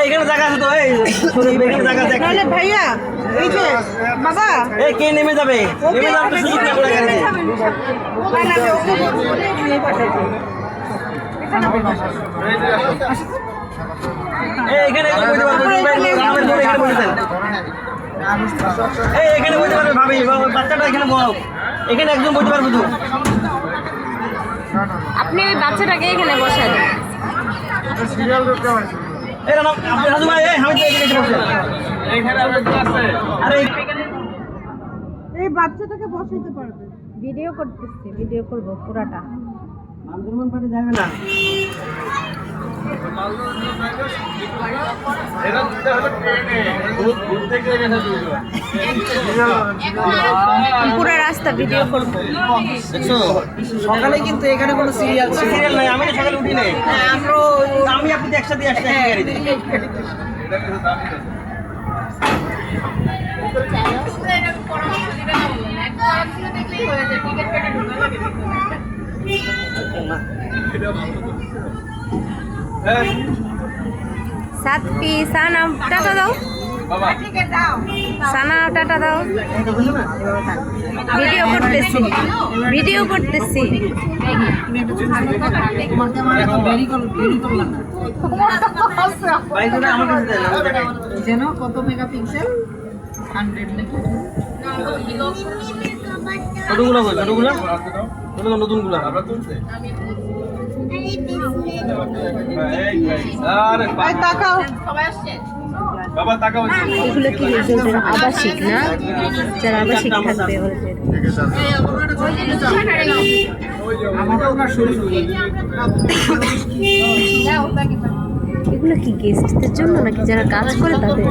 এখানে জায়গা আছে তো, এখানে জায়গা আছে ভাইয়া। এই যে বাবা, কে নেমে যাবে? নেমে যাবে তো সুযোগ নেই গাড়িতে। এখানে এখানে বলতে পারবে ভাবি, বাচ্চাটা এখানে বল, এখানে একদম বলতে পারবে তো। আপনি ওই বাচ্চাটাকে এখানে বসান। এই বাচ্চাটাকে বসাইতে পারবে। ভিডিও করতেছি, ভিডিও করবো পুরাটা। আন্দোলন পার্টি যাবে না। পুরো রাস্তা ভিডিও করবো। সকালে কিন্তু এখানে কোনো সিরিয়াল নাই, আমি সকালে উঠি নাই। আমি আপনি একসাথে আসছি গাড়িতে। সাতপি সানা টাটা দাও, সানা টাটা দাও। ভিডিও করতেছি, ভিডিও করতেছি। যেন কত মেগাপিক্সেল? 100 নাকি? ছোটগুলো ছোটগুলো নতুনগুলো তাকাও। এগুলো কি আবাসিক না? যারা আবাসিক থাকবে এগুলো কি গেস্টদের জন্য নাকি যারা কাজ করে তাদের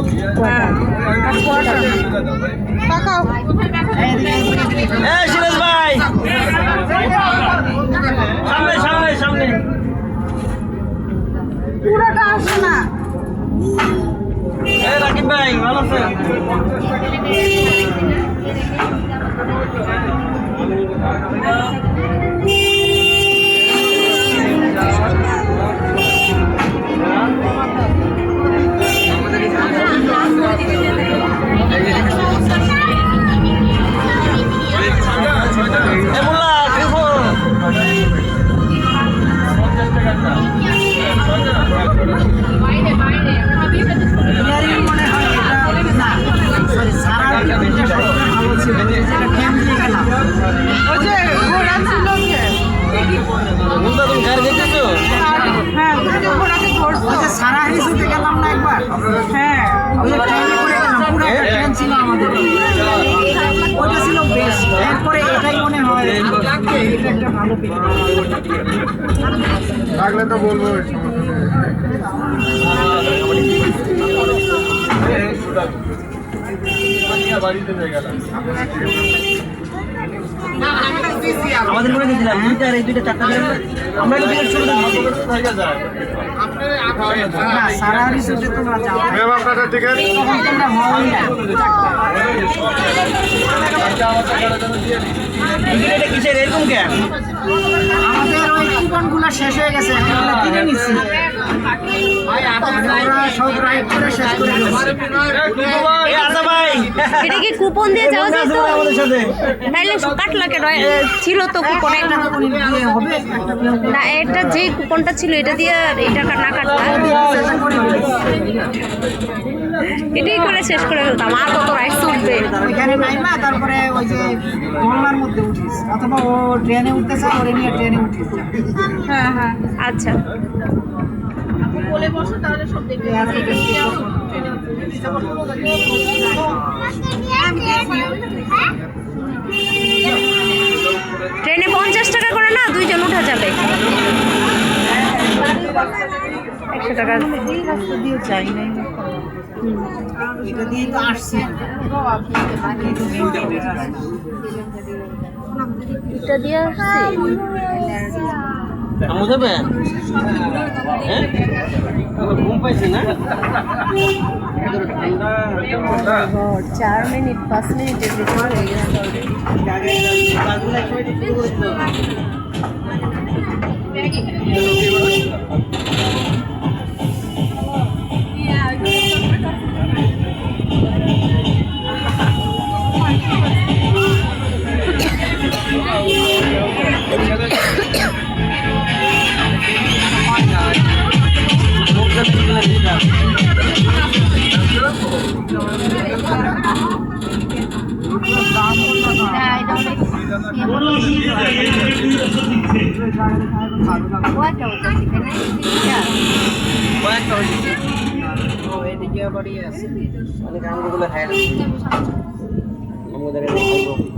সিরাজ ভাই, সামনে সামনে সামনে, পুরোটা আসে না। রাকিব ভাই ভালো আছেন? লাগলে তো বলবো। আমাদের মনে গেছিলাম দুইটা এই দুইটা চারটা আমরা কিসের এরকম কেন? আমাদের ওই কুপনগুলো শেষ হয়ে গেছে, কিনে নিচ্ছি। এটা কি কুপন দিয়ে যাওয়া যায় তো? তাইলে কাটলা কেন? ছিল তো কুপনে না, এটা যে কুপনটা ছিল এটা দিয়ে এটা না কাটলা, এটাই করে শেষ করে ফেলতাম। আর কত রাইস উঠবে ওইখানে নাইমা তারপরে ওই যে দোলনার মধ্যে উঠিস, অথবা ও ট্রেনে উঠতে চায়, ওরে নিয়ে ট্রেনে উঠিস। হ্যাঁ হ্যাঁ আচ্ছা, বলে বসো তাহলে সব দেখতে ট্রেনে 50 টাকা করে না, দুইজন উঠা যাবে। 100 টাকা রাস্তা দিয়ে যাই নাই, এটা দিয়ে তো আসছি। এটা দিয়ে আসছি। আমু যাবে? হ্যাঁ ঘুম পাইছি না? 4 মিনিট 5 মিনিটের ভিতরে হয়ে গেছে অলরেডি।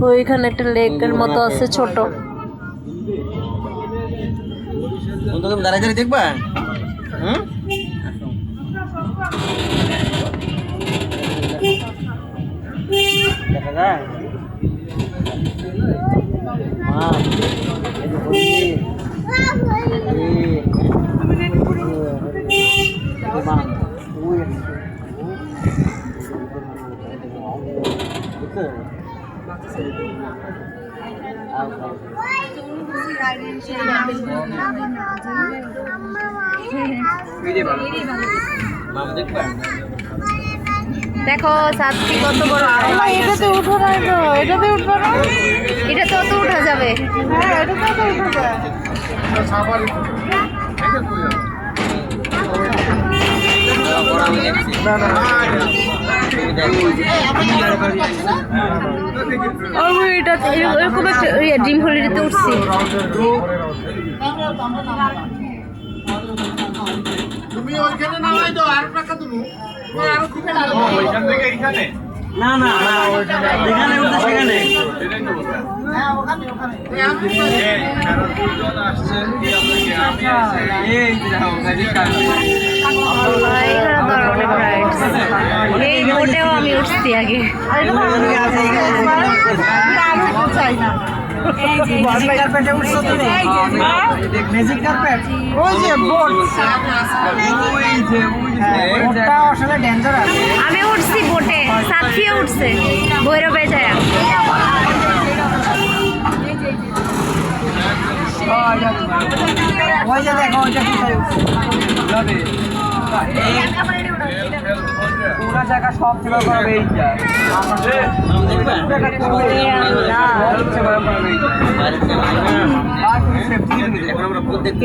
ওইখানে একটা লেকের মতো আছে ছোট। তুমি দাঁড়াই দাঁড়িয়ে দেখবা? হুম, দেখা যায় দেখো সাতটি কত বড়। এটাতে উঠো না, এটাতে উঠবো না। এটা তো অত উঠা যাবে। হ্যাঁ, এটাতে তো উঠো যায়। আমি এটা এরকম একটা ড্রিম হলিডেতে উঠছি। তুমি ওইখানে নামাই দাও, আর টাকা দেবো। না না না, যেখানে উঠতে সেখানে। এই বোটেও আমি উঠছি আগে। ম্যাজিক কার্পেটে উঠছো তুমি? Magic carpet? ওই যে বোট। বোটটা আসলে ডেঞ্জারাস। আমি উঠছি বোটে, সাথীও উঠছে ভৈরবে যায়। ওই যে দেখো ওইটা কোথায় উঠছে। পুরো জায়গা সব ফেলা করবে এইটা।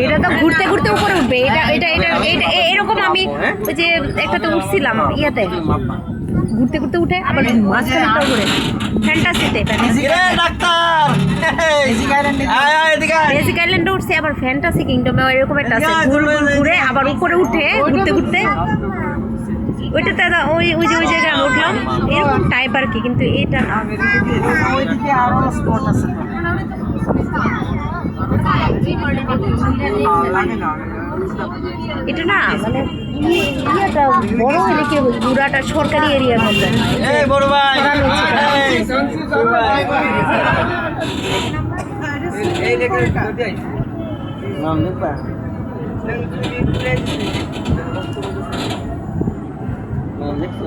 এটা তো ঘুরতে ঘুরতে উপরে উঠবে। এটা এটা এটা এটা এরকম আমি ওই যে একটা তো উঠছিলাম ইয়াতে, ঘুরতে ঘুরতে উঠে আবার মাঝখানে একটা ঘুরে ফ্যান্টাসিতে। ডাক্তার বেসিক আইল্যান্ডে উঠছে, আবার ফ্যান্টাসি কিংডমে এরকম একটা আছে, ঘুরে আবার উপরে উঠে ঘুরতে ঘুরতে ওইটাতে ওই ওই যে ওই জায়গায় আমি উঠলাম এরকম টাইপ আর কি, কিন্তু এটা না। ওইদিকে আরো স্পট আছে। এটা না মানে ইয়েটা বড় হলে কি হবে, পুরাটা সরকারি এরিয়ার মধ্যে। এই বড় ভাই, নাম দেখবা? নাম দেখছো?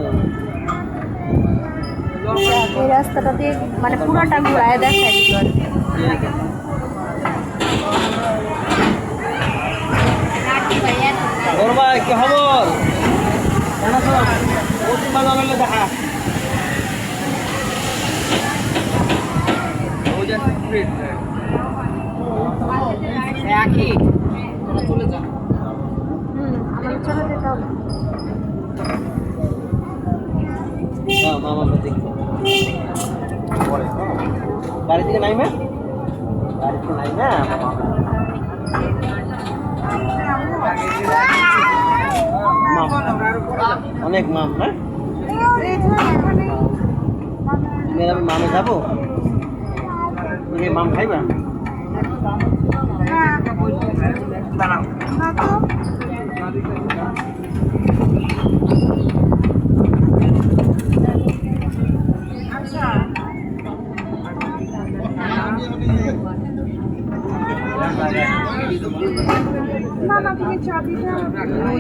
এই রাস্তাটা দিয়ে মানে পুরাটা ঘুরায় দেখায় দিল আর কি। বড় ভাই কি খবর? কেন আছো? অতি ভালো লাগলো দেখা। একই চলে যাও। আমার চলে যেতে হবে। মামা দেখো গাড়ি থেকে নাইমে, গাড়ি থেকে নাইমে অনেক মাম না, তুমি আমি মামে যাবো, তুমি মাম খাইবা?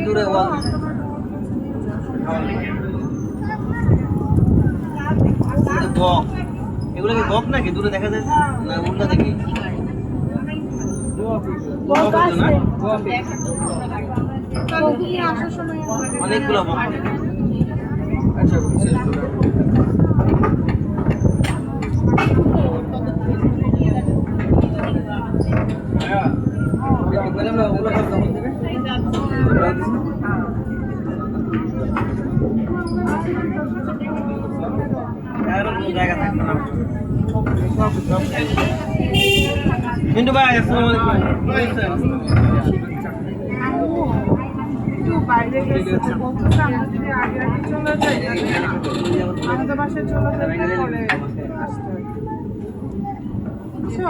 দূরে বক, এগুলো কি বক নাকি? দূরে দেখা যায় না, উল্টা দেখি অনেকগুলো জায়গা থাকবে না। মিন্টু ভাই আসসালামু আলাইকুম। বাইরে গেছে বলতেছে আমরা যদি আগে আগে চলে যাই আমাদের বাসায় চলে যাই পরে আসতে বুঝছো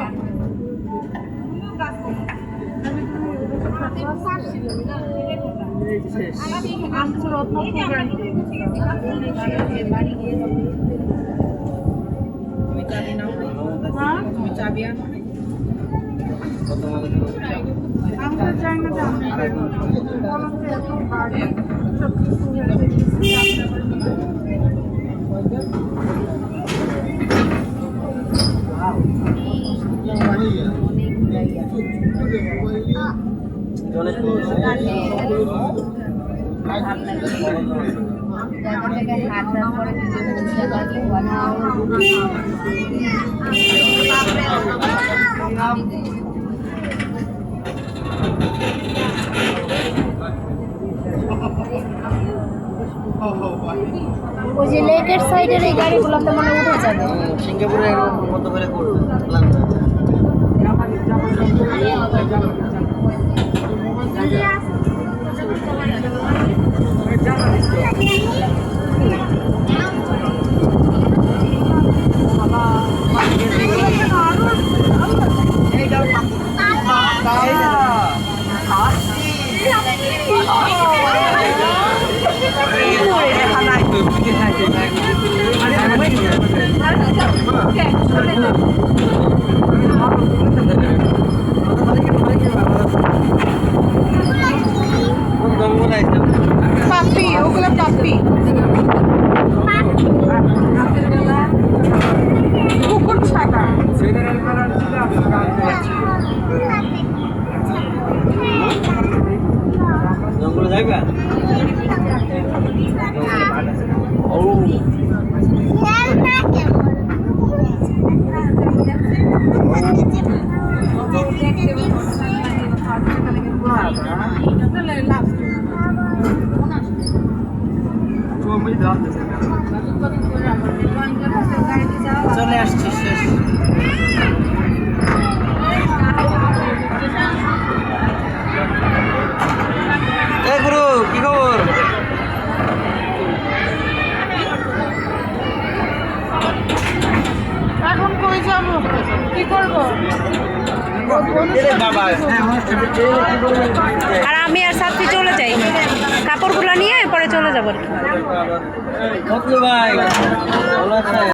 আমরা চাই না সব ওই যে লেকের সাইডের এই গাড়িগুলোতে মনে উঠে যাবে। সিঙ্গাপুরে মতো করে করবে প্ল্যান। পাপি ওগুলো পাপি কুকুর ছাতা জঙ্গলে যাইবা? চলে আসছি শেষ। এ গুরু কি খবর? এখন কই যাবো কি করবো বাবা আর আমি আর সাথে চলে যাই, কাপড়গুলো নিয়ে পরে চলে যাবো আর কি। ভাই ভালো আছে?